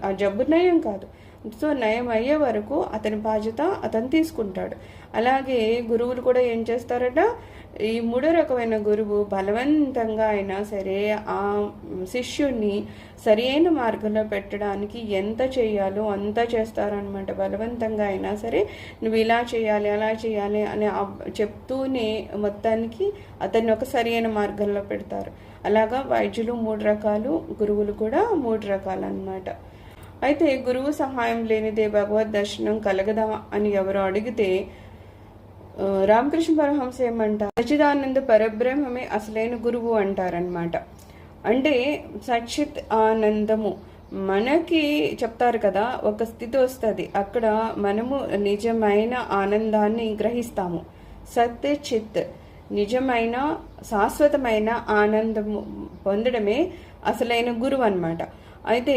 ఆ జబ్బు నయం కాదు. సో నయం అయ్యే వరకు అతని బాధ్యత అతను తీసుకుంటాడు. అలాగే గురువులు కూడా ఏం చేస్తారట, ఈ మూడో రకమైన గురువు బలవంతంగా అయినా సరే ఆ శిష్యుణ్ణి సరి అయిన మార్గంలో పెట్టడానికి ఎంత చేయాలో అంతా చేస్తారనమాట. బలవంతంగా అయినా సరే నువ్వు ఇలా చేయాలి అలా చేయాలి అని చెప్తూనే మొత్తానికి అతన్ని ఒక సరి అయిన మార్గంలో పెడతారు. అలాగా వైద్యులు 3 రకాలు, గురువులు కూడా 3 రకాలు అన్నమాట. అయితే గురువు సహాయం లేనిదే భగవద్ దర్శనం కలగదా అని ఎవరు అడిగితే రామకృష్ణ పరమహంస ఏమంటారు, సచ్చిదానంద పరబ్రహ్మమే అసలైన గురువు అంటారనమాట. అంటే సచ్చిత్ ఆనందము మనకి చెప్తారు కదా, ఒక స్థితి వస్తుంది, అక్కడ మనము నిజమైన ఆనందాన్ని గ్రహిస్తాము. సత్ చిత్ నిజమైన శాశ్వతమైన ఆనందము పొందడమే అసలైన గురువు అన్నమాట. అయితే